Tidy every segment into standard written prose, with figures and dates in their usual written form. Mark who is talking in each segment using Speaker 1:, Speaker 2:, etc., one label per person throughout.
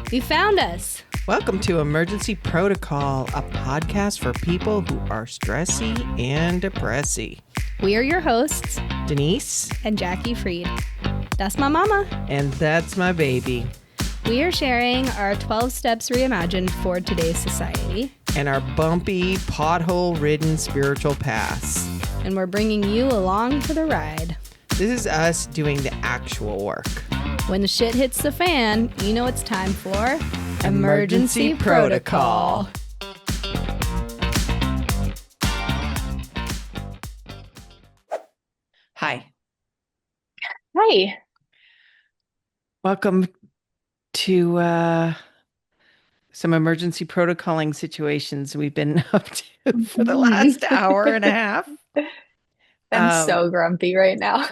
Speaker 1: You found us.
Speaker 2: Welcome to Emergency Protocol, a podcast for people who are stressy and depressy.
Speaker 1: We are your hosts,
Speaker 2: Denise
Speaker 1: and Jackie Freed. That's my mama.
Speaker 2: And that's my baby.
Speaker 1: We are sharing our 12 steps reimagined for today's society.
Speaker 2: And our bumpy, pothole-ridden spiritual paths.
Speaker 1: And we're bringing you along for the ride.
Speaker 2: This is us doing the actual work.
Speaker 1: When the shit hits the fan, you know it's time for
Speaker 2: Emergency Protocol. Hi.
Speaker 3: Hi.
Speaker 2: Welcome to some emergency protocoling situations we've been up to for the last hour and a half.
Speaker 3: I'm so grumpy right now.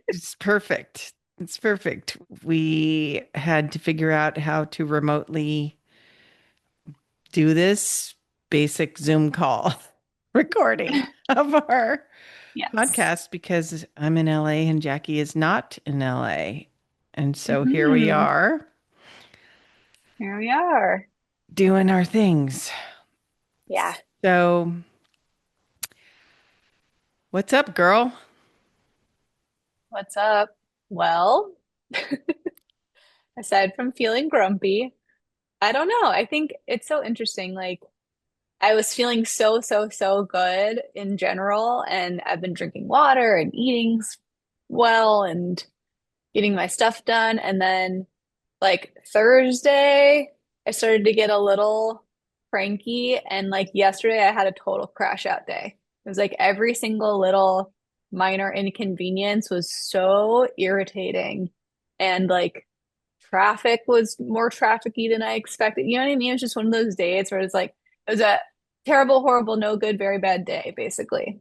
Speaker 2: It's perfect. It's perfect. We had to figure out how to remotely do this basic Zoom call recording of our podcast because I'm in LA and Jackie is not in LA. And so here we are.
Speaker 3: Here we are.
Speaker 2: Doing our things.
Speaker 3: Yeah.
Speaker 2: So, what's up, girl?
Speaker 3: What's up? Well, aside from feeling grumpy, I don't know. I think it's so interesting. Like, I was feeling so good in general, and I've been drinking water and eating well and getting my stuff done. And then, like, Thursday, I started to get a little cranky. And, like, yesterday, I had a total crash out day. It was like every single little minor inconvenience was so irritating. And, like, traffic was more trafficy than I expected. You know what I mean? It was just one of those days where it's like, it was a terrible, horrible, no good, very bad day, basically.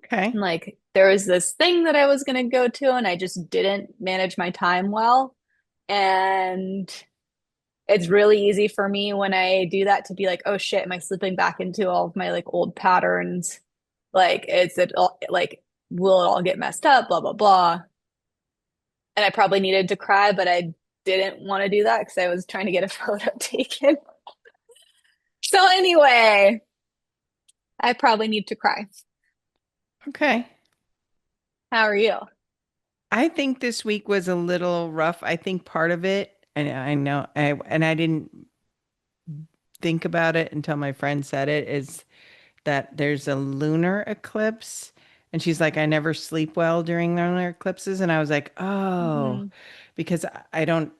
Speaker 2: Okay.
Speaker 3: And like, there was this thing that I was going to go to, and I just didn't manage my time well. And it's really easy for me when I do that to be like, oh shit, am I slipping back into all of my like old patterns? Like, is it all like, will it all get messed up? Blah, blah, blah. And I probably needed to cry, but I didn't want to do that because I was trying to get a photo taken. So anyway, I probably need to cry.
Speaker 2: Okay.
Speaker 3: How are you?
Speaker 2: I think this week was a little rough. I think part of it, and I didn't think about it until my friend said it, is that there's a lunar eclipse. And she's like, I never sleep well during lunar eclipses. And I was like, oh, because I don't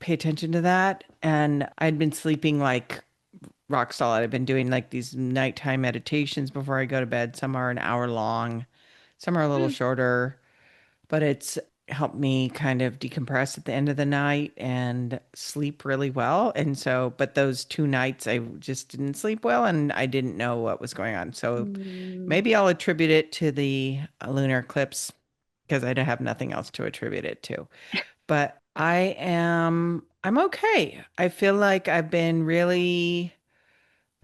Speaker 2: pay attention to that. And I'd been sleeping like rock solid. I've been doing like these nighttime meditations before I go to bed. Some are an hour long, some are a little shorter, but it's helped me kind of decompress at the end of the night and sleep really well. And so, but those 2 nights I just didn't sleep well and I didn't know what was going on. So maybe I'll attribute it to the lunar eclipse because I have nothing else to attribute it to. But I'm okay. I feel like I've been really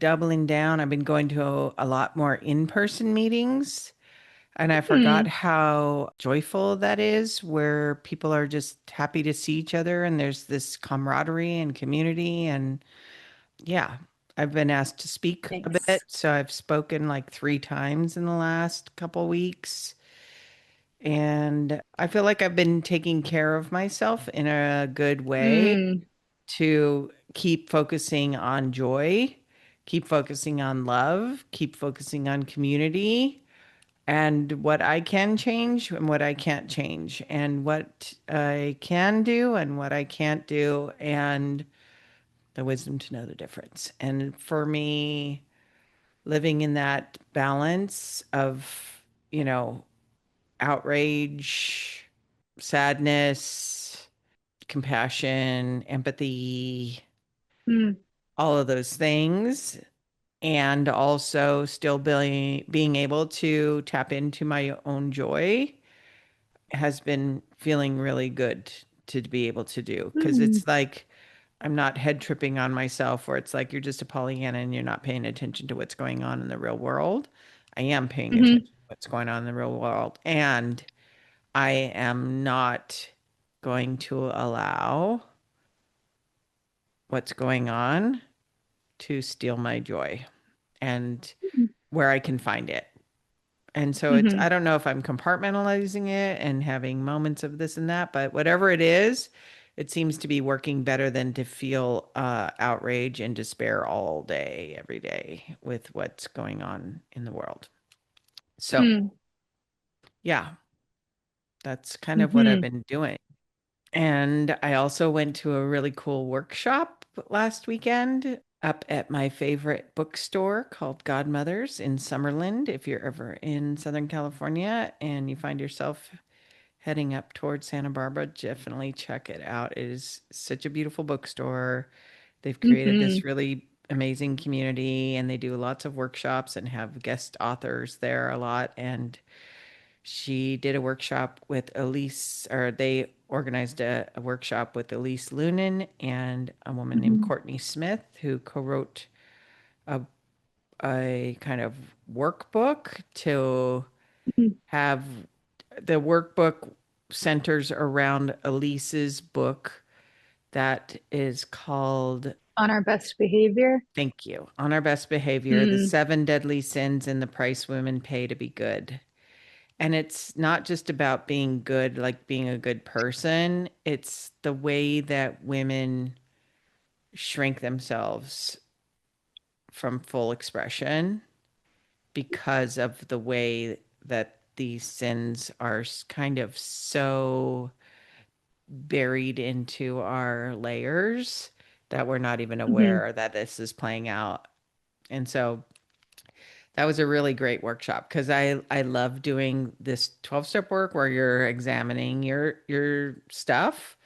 Speaker 2: doubling down. I've been going to a lot more in-person meetings. And I forgot how joyful that is, where people are just happy to see each other and there's this camaraderie and community. And yeah, I've been asked to speak a bit. So I've spoken like 3 times in the last couple weeks. And I feel like I've been taking care of myself in a good way to keep focusing on joy, keep focusing on love, keep focusing on community and what I can change and what I can't change, and what I can do and what I can't do, and the wisdom to know the difference. And for me, living in that balance of, outrage, sadness, compassion, empathy, all of those things, and also still being able to tap into my own joy has been feeling really good to be able to do. Because it's like I'm not head tripping on myself where it's like you're just a Pollyanna and you're not paying attention to what's going on in the real world. I am paying attention to what's going on in the real world. And I am not going to allow what's going on to steal my joy and where I can find it. And so it's,
Speaker 3: Hmm.
Speaker 2: I don't know if I'm compartmentalizing it and having moments of this and that, but whatever it is, it seems to be working better than to feel outrage and despair all day, every day with what's going on in the world. So, yeah, that's kind of what I've
Speaker 3: Hmm.
Speaker 2: been doing. And I also went to a really cool workshop last weekend up at my favorite bookstore called Godmother's in Summerlin. If you're ever in Southern California and you find yourself heading up towards Santa Barbara, definitely check it out. It is such a beautiful bookstore. They've created
Speaker 3: Hmm.
Speaker 2: this really amazing community and they do lots of workshops and have guest authors there a lot. And she did a workshop with Elise, or they organized a workshop with Elise Lunen and a woman named
Speaker 3: Hmm.
Speaker 2: Courtney Smith, who co-wrote a, a kind of workbook to have the workbook centers around Elise's book that is called,
Speaker 3: On our best behavior.
Speaker 2: thank you, On Our Best Behavior, The
Speaker 3: Mm.
Speaker 2: Seven Deadly Sins and the Price Women Pay to Be Good. And it's not just about being good, like being a good person. It's the way that women shrink themselves from full expression because of the way that these sins are kind of so buried into our layers that we're not even
Speaker 3: Hmm.
Speaker 2: aware that this is playing out. And so that was a really great workshop because I love doing this 12-step work where you're examining your stuff.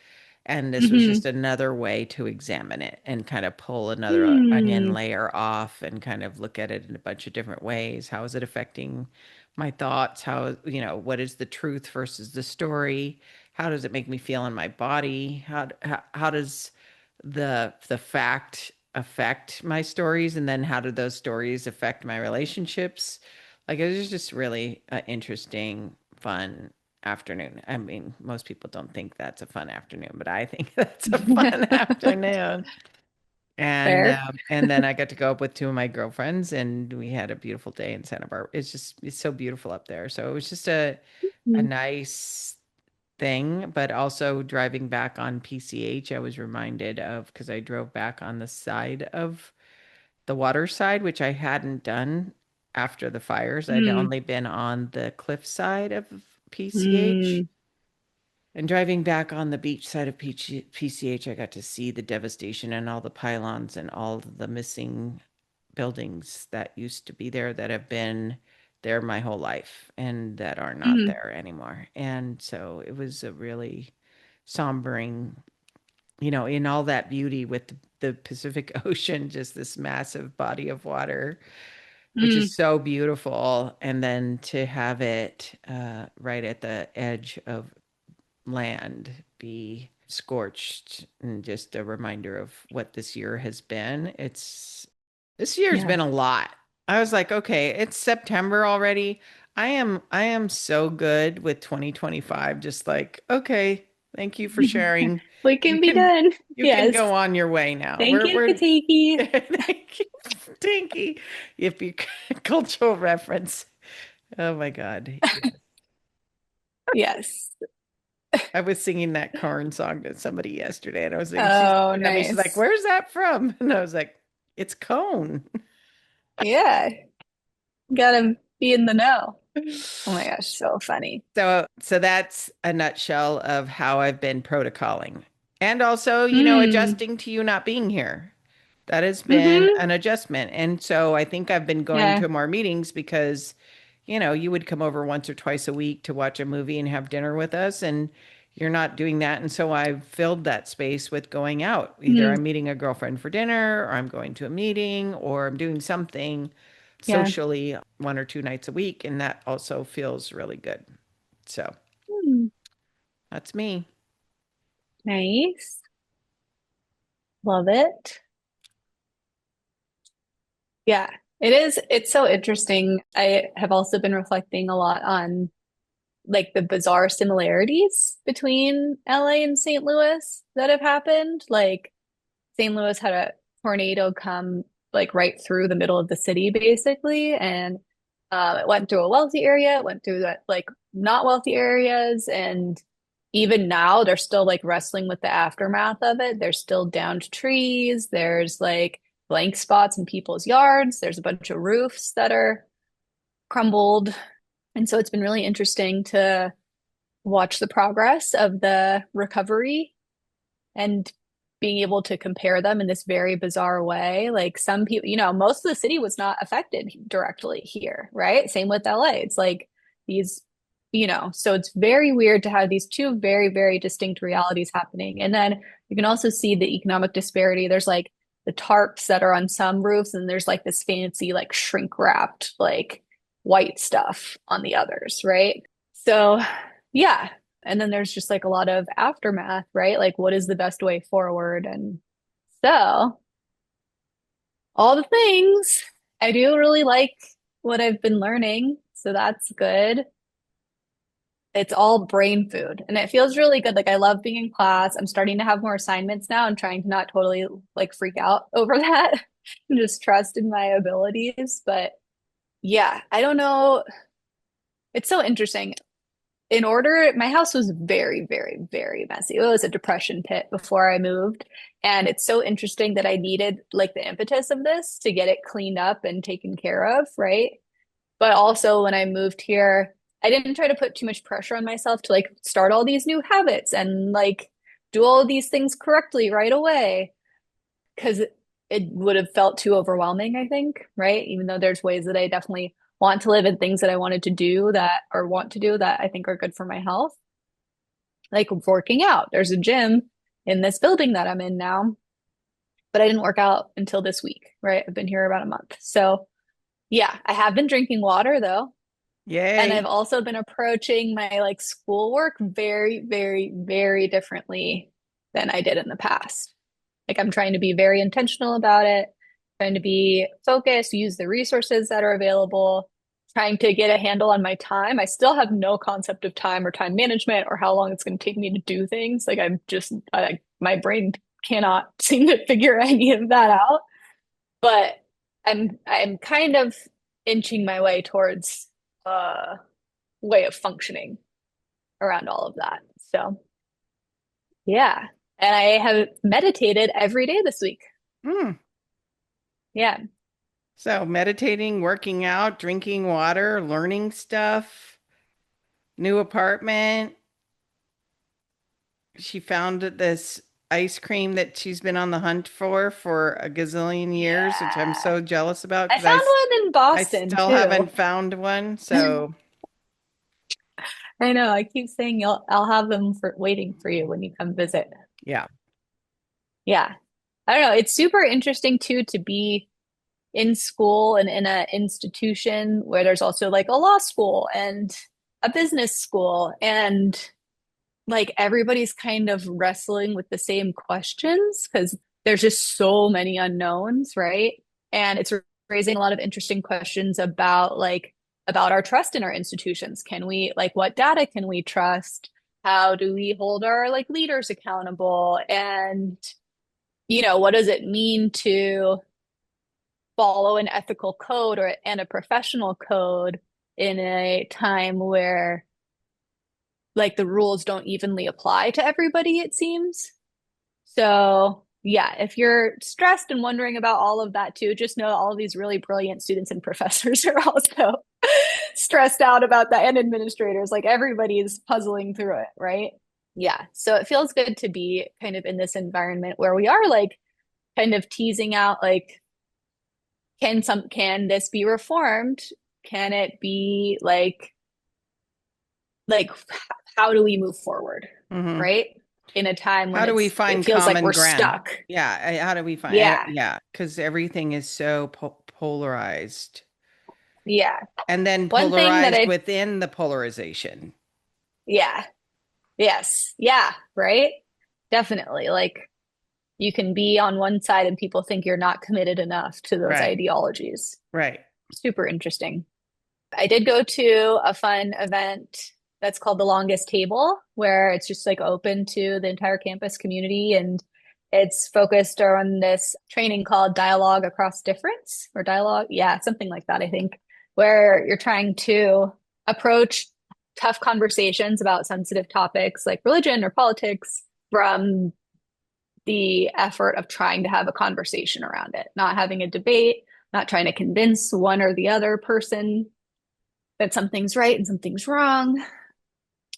Speaker 2: And this was
Speaker 3: Hmm.
Speaker 2: just another way to examine it and kind of pull another onion
Speaker 3: Hmm.
Speaker 2: layer off and kind of look at it in a bunch of different ways. How is it affecting my thoughts? How, what is the truth versus the story? How does it make me feel in my body? How does the fact affect my stories, and then how do those stories affect my relationships? Like it was just really interesting, fun afternoon. I mean, most people don't think that's a fun afternoon, but I think that's a fun afternoon.
Speaker 3: Fair.
Speaker 2: And then I got to go up with two of my girlfriends, and we had a beautiful day in Santa Barbara. It's so beautiful up there. So it was just a
Speaker 3: Mm.
Speaker 2: nice thing, but also driving back on PCH, I was reminded of because I drove back on the side of the water side, which I hadn't done after the fires. I'd
Speaker 3: Mm.
Speaker 2: only been on the cliff side of PCH.
Speaker 3: Mm.
Speaker 2: And driving back on the beach side of PCH, I got to see the devastation and all the pylons and all the missing buildings that used to be there that have been there my whole life and that are not
Speaker 3: Mm.
Speaker 2: there anymore. And so it was a really sombering, in all that beauty with the Pacific Ocean, just this massive body of water, which is
Speaker 3: Mm.
Speaker 2: so beautiful. And then to have it right at the edge of land be scorched, and just a reminder of what this year has been. This year's
Speaker 3: Yeah.
Speaker 2: been a lot. I was like, okay, it's September already. I am so good with 2025. Just like, okay, thank you for sharing.
Speaker 3: We
Speaker 2: You
Speaker 3: can be
Speaker 2: can
Speaker 3: done.
Speaker 2: you can
Speaker 3: Yes.
Speaker 2: go on your way now.
Speaker 3: Thank you,
Speaker 2: We're
Speaker 3: Katiki.
Speaker 2: thank you, Tinky. If you cultural reference. Oh my God. Yeah.
Speaker 3: Yes.
Speaker 2: I was singing that corn song to somebody yesterday, and I was like, she's
Speaker 3: Oh,
Speaker 2: looking at me, she's like,
Speaker 3: nice.
Speaker 2: "Where's that from?" And I was like, "It's cone."
Speaker 3: Yeah. Gotta be in the know. Oh my gosh, so funny.
Speaker 2: So that's a nutshell of how I've been protocoling, and also,
Speaker 3: Mm.
Speaker 2: adjusting to you not being here. That has been
Speaker 3: Hmm.
Speaker 2: an adjustment, and so I think I've been going
Speaker 3: Yeah.
Speaker 2: to more meetings because, you would come over once or twice a week to watch a movie and have dinner with us, and you're not doing that. And so I've filled that space with going out. Either
Speaker 3: Mm.
Speaker 2: I'm meeting a girlfriend for dinner, or I'm going to a meeting, or I'm doing something
Speaker 3: Yeah.
Speaker 2: socially one or two nights a week, and that also feels really good. So
Speaker 3: Mm.
Speaker 2: that's me.
Speaker 3: Nice. Love it. Yeah, it is. It's so interesting. I have also been reflecting a lot on like the bizarre similarities between LA and St. Louis that have happened. Like St. Louis had a tornado come like right through the middle of the city, basically, and it went through a wealthy area, it went through that like not wealthy areas, and even now they're still like wrestling with the aftermath of it. There's still downed trees. There's like blank spots in people's yards. There's a bunch of roofs that are crumbled. And so it's been really interesting to watch the progress of the recovery and being able to compare them in this very bizarre way. Like some people, most of the city was not affected directly here, right? Same with LA. It's like these, so it's very weird to have these two very, very distinct realities happening. And then you can also see the economic disparity. There's like the tarps that are on some roofs, and there's like this fancy, like shrink wrapped, like white stuff on the others, right? So, yeah. And then there's just like a lot of aftermath, right? Like, what is the best way forward? And so, all the things, I do really like what I've been learning. So, that's good. It's all brain food and it feels really good. Like, I love being in class. I'm starting to have more assignments now. I'm trying to not totally like freak out over that and just trust in my abilities. But yeah, I don't know. It's so interesting. My house was very, very, very messy. It was a depression pit before I moved. And it's so interesting that I needed like the impetus of this to get it cleaned up and taken care of, right? But also when I moved here, I didn't try to put too much pressure on myself to like start all these new habits and like do all of these things correctly right away because it would have felt too overwhelming, I think, right? Even though there's ways that I definitely want to live and things that I wanted to do that or want to do that I think are good for my health. Like working out. There's a gym in this building that I'm in now, but I didn't work out until this week, right? I've been here about a month. So yeah, I have been drinking water though. And I've
Speaker 2: Yay.
Speaker 3: also been approaching my like schoolwork very, very, very differently than I did in the past. Like I'm trying to be very intentional about it, trying to be focused, use the resources that are available, trying to get a handle on my time. I still have no concept of time or time management or how long it's going to take me to do things. Like my brain cannot seem to figure any of that out. But I'm kind of inching my way towards a way of functioning around all of that. So yeah. And I have meditated every day this week.
Speaker 2: Hmm.
Speaker 3: Yeah.
Speaker 2: So meditating, working out, drinking water, learning stuff, new apartment. She found this ice cream that she's been on the hunt for a gazillion years, which I'm
Speaker 3: Yeah.
Speaker 2: so jealous about
Speaker 3: I
Speaker 2: because
Speaker 3: found one in
Speaker 2: I
Speaker 3: Boston
Speaker 2: still
Speaker 3: too.
Speaker 2: haven't found one. So
Speaker 3: I know. I keep saying I'll have them for waiting for you when you come visit.
Speaker 2: yeah.
Speaker 3: Yeah. I don't know. It's super interesting too to be in school and in an institution where there's also like a law school and a business school and like everybody's kind of wrestling with the same questions because there's just so many unknowns, right? And it's raising a lot of interesting questions about our trust in our institutions. Can we like what data can we trust? How do we hold our like leaders accountable? And what does it mean to follow an ethical code and a professional code in a time where like the rules don't evenly apply to everybody, it seems. So, yeah, if you're stressed and wondering about all of that too, just know all of these really brilliant students and professors are also stressed out about that and administrators. Like everybody's puzzling through it, right? Yeah. So it feels good to be kind of in this environment where we are like kind of teasing out like can this be reformed? Can it be like how do we move forward,
Speaker 2: Hmm.
Speaker 3: right? In a time when
Speaker 2: How do we
Speaker 3: it
Speaker 2: find
Speaker 3: feels like
Speaker 2: common
Speaker 3: we're
Speaker 2: ground?
Speaker 3: stuck.
Speaker 2: Yeah. How do we find?
Speaker 3: Yeah.
Speaker 2: Yeah. Because everything is so polarized,
Speaker 3: Yeah.
Speaker 2: and then
Speaker 3: One thing that
Speaker 2: polarized
Speaker 3: I
Speaker 2: within the polarization.
Speaker 3: yeah. Yes. Yeah, right? Definitely. Like you can be on one side and people think you're not committed enough to those
Speaker 2: Right.
Speaker 3: ideologies.
Speaker 2: Right.
Speaker 3: Super interesting. I did go to a fun event that's called The Longest Table, where it's just like open to the entire campus community. And It's focused on this training called dialogue across difference or dialogue. Yeah, something like that, I think, where you're trying to approach tough conversations about sensitive topics like religion or politics from the effort of trying to have a conversation around it, not having a debate, not trying to convince one or the other person that something's right and something's wrong.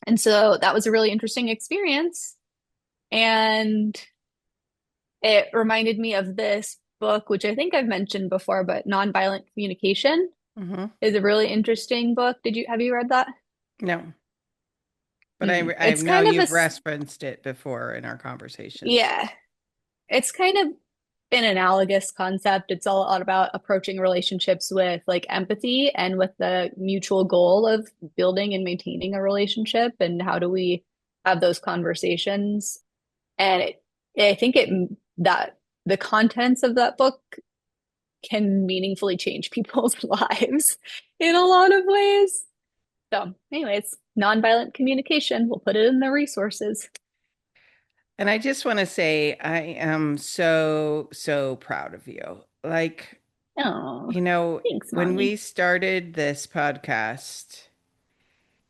Speaker 3: And so that was a really interesting experience. And it reminded me of this book, which I think I've mentioned before, but Nonviolent Communication
Speaker 2: Mm-hmm.
Speaker 3: is a really interesting book. Have you read that?
Speaker 2: No, but I
Speaker 3: It's
Speaker 2: know
Speaker 3: kind of
Speaker 2: you've referenced it before in our conversations.
Speaker 3: yeah, it's kind of an analogous concept. It's all about approaching relationships with like empathy and with the mutual goal of building and maintaining a relationship. And how do we have those conversations? And I think that the contents of that book can meaningfully change people's lives in a lot of ways. So, anyways, nonviolent communication, we'll put it in the resources.
Speaker 2: And I just want to say, I am so, so proud of you. Like,
Speaker 3: Oh, thanks,
Speaker 2: when we
Speaker 3: mommy.
Speaker 2: started this podcast,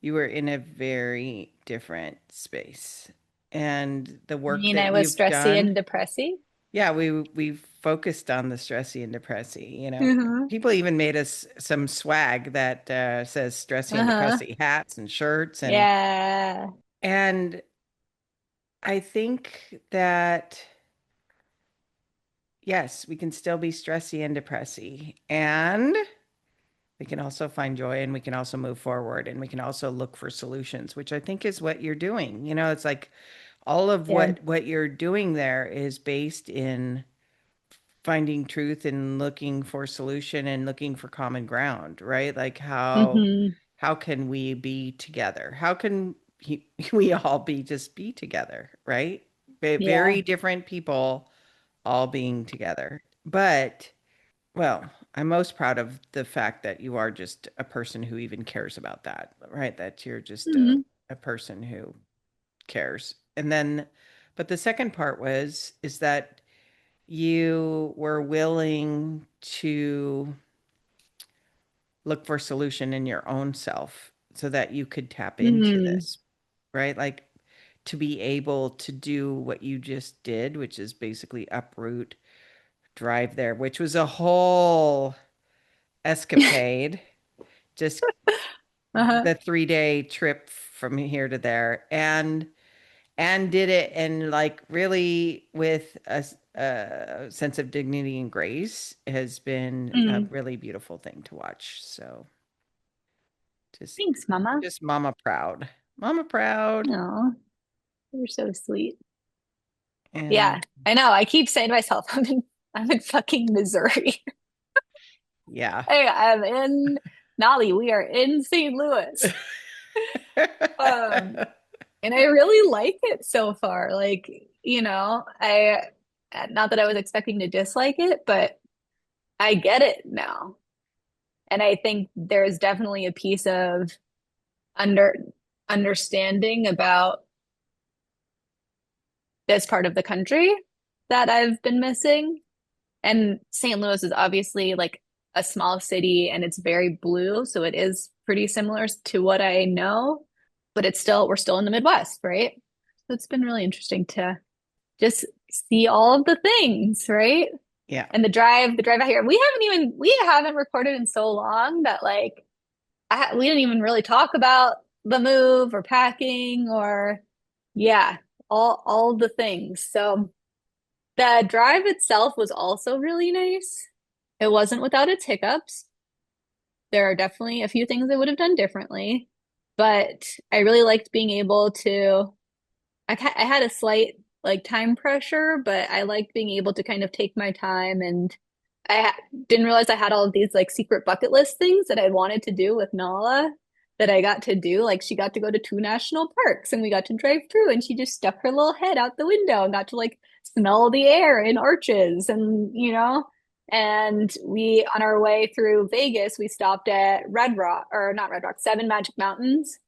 Speaker 2: you were in a very different space. And the
Speaker 3: I
Speaker 2: work
Speaker 3: mean,
Speaker 2: that
Speaker 3: I was
Speaker 2: you've
Speaker 3: stressy and
Speaker 2: done,
Speaker 3: depressy.
Speaker 2: yeah, we focused on the stressy and depressy.
Speaker 3: Uh-huh.
Speaker 2: People even made us some swag that says stressy and
Speaker 3: Uh-huh.
Speaker 2: depressy hats and shirts,
Speaker 3: Yeah.
Speaker 2: and I think that yes, we can still be stressy and depressy, and we can also find joy, and we can also move forward, and we can also look for solutions, which I think is what you're doing. It's like all of
Speaker 3: Yeah.
Speaker 2: what you're doing there is based in finding truth and looking for solution and looking for common ground, right? Like
Speaker 3: Hmm.
Speaker 2: how can we be together? How can we all be together, right?
Speaker 3: Yeah.
Speaker 2: Very different people all being together. But well, I'm most proud of the fact that you are just a person who even cares about that, right? That you're just
Speaker 3: Hmm.
Speaker 2: a person who cares. And then, but the second part is that you were willing to look for solution in your own self so that you could tap into
Speaker 3: Hmm.
Speaker 2: this, right? Like to be able to do what you just did, which is basically uproot, drive there, which was a whole escapade. Just
Speaker 3: Uh-huh.
Speaker 2: the 3-day trip from here to there, and did it and like really with a sense of dignity and grace has been a
Speaker 3: Mm.
Speaker 2: really beautiful thing to watch. So just
Speaker 3: Thanks, Mama.
Speaker 2: just mama proud,
Speaker 3: Oh, you're so sweet.
Speaker 2: and
Speaker 3: Yeah, I know. I keep saying to myself, I'm in fucking Missouri.
Speaker 2: yeah.
Speaker 3: Hey, I'm in Nolly. We are in St. Louis. Um, and I really like it so far. Like, not that I was expecting to dislike it, but I get it now. And I think there's definitely a piece of under understanding about this part of the country that I've been missing. And St. Louis is obviously like a small city and it's very blue, so it is pretty similar to what I know, but we're still in the Midwest, right? So it's been really interesting to just see all of the things, right?
Speaker 2: Yeah.
Speaker 3: And the drive out here. We haven't recorded in so long that like we didn't even really talk about the move or packing or yeah, all the things. So the drive itself was also really nice. It wasn't without its hiccups. There are definitely a few things I would have done differently, but I really liked being able to. I had a slight like time pressure, but I liked being able to kind of take my time and didn't realize I had all of these like secret bucket list things that I wanted to do with Nala that I got to do. Like she got to go to two national parks and we got to drive through and she just stuck her little head out the window and got to like smell the air in arches and we on our way through Vegas, we stopped at Red Rock or not Red Rock, Seven Magic Mountains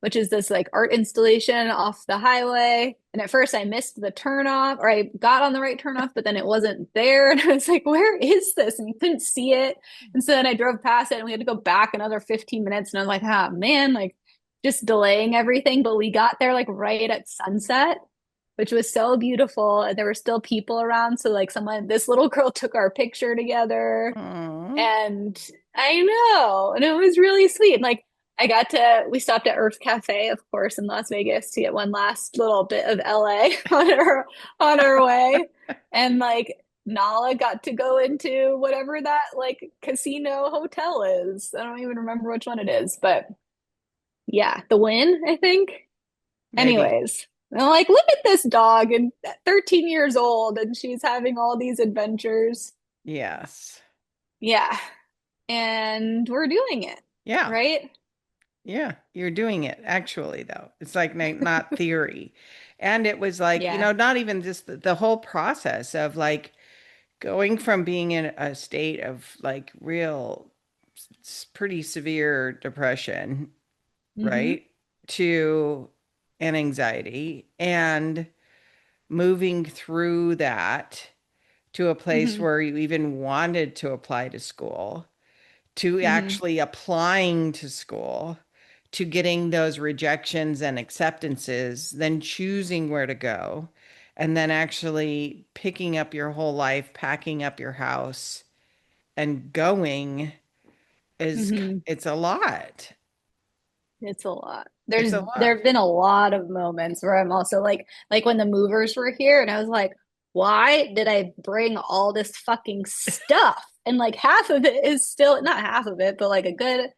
Speaker 3: which is this like art installation off the highway. And at first I missed the turnoff, or I got on the right turnoff, but then it wasn't there. And I was like, where is this? And you couldn't see it. And so then I drove past it and we had to go back another 15 minutes. And I was like, ah, man, like just delaying everything. But we got there like right at sunset, which was so beautiful. And there were still people around. So like this little girl took our picture together.
Speaker 2: Aww.
Speaker 3: And I know. And it was really sweet. And like, we stopped at Earth Cafe, of course, in Las Vegas to get one last little bit of LA on our way. And like Nala got to go into whatever that like casino hotel is. I don't even remember which one it is, but yeah, the Wynn, I think.
Speaker 2: Maybe.
Speaker 3: Anyways, I'm like, look at this dog and 13 years old and she's having all these adventures.
Speaker 2: Yes.
Speaker 3: Yeah. And we're doing it.
Speaker 2: Yeah.
Speaker 3: Right?
Speaker 2: Yeah, you're doing it actually, though. It's like not theory. And it was like,
Speaker 3: Yeah.
Speaker 2: not even just the whole process of like going from being in a state of like real, pretty severe depression, right? To an anxiety and moving through that to a place where you even wanted to apply to school, to actually applying to school, to getting those rejections and acceptances, then choosing where to go, and then actually picking up your whole life, packing up your house, and going it's a lot.
Speaker 3: It's a lot.
Speaker 2: It's a lot.
Speaker 3: There have been a lot of moments where I'm also like when the movers were here and I was like, why did I bring all this fucking stuff? And like half of it is still, not half of it, but like a good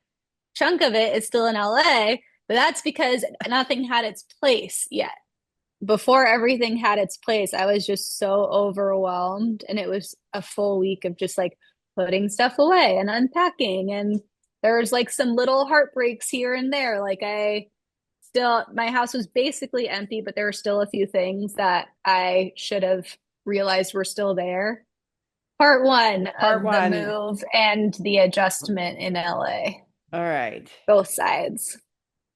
Speaker 3: chunk of it is still in LA. But that's because nothing had its place yet. Before everything had its place, I was just so overwhelmed. And it was a full week of just like putting stuff away and unpacking. And there was like some little heartbreaks here and there. Like my house was basically empty, but there were still a few things that I should have realized were still there. Part one of the move and the adjustment in LA.
Speaker 2: All right.
Speaker 3: Both sides.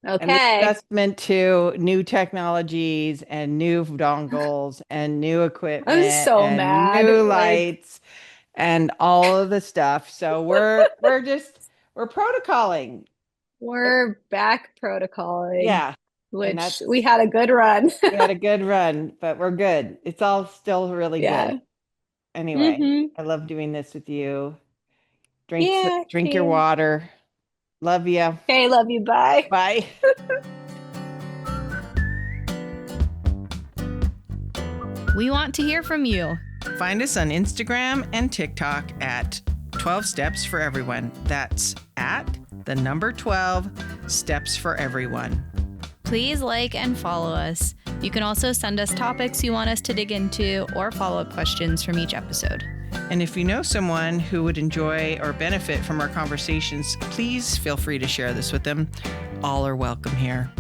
Speaker 3: Okay.
Speaker 2: And the adjustment to new technologies and new dongles and new equipment.
Speaker 3: I'm so
Speaker 2: and
Speaker 3: mad.
Speaker 2: New lights and all of the stuff. So we're protocoling.
Speaker 3: We're back protocoling.
Speaker 2: Yeah.
Speaker 3: Which we had a good run.
Speaker 2: We had a good run, but we're good. It's all still really good. Anyway, I love doing this with you. Drink your water. Love you.
Speaker 3: Okay, love you. Bye.
Speaker 2: Bye.
Speaker 1: We want to hear from you.
Speaker 2: Find us on Instagram and TikTok at 12 Steps for Everyone. That's at the number 12 Steps for Everyone.
Speaker 1: Please like and follow us. You can also send us topics you want us to dig into or follow-up questions from each episode.
Speaker 2: And if you know someone who would enjoy or benefit from our conversations, please feel free to share this with them. All are welcome here.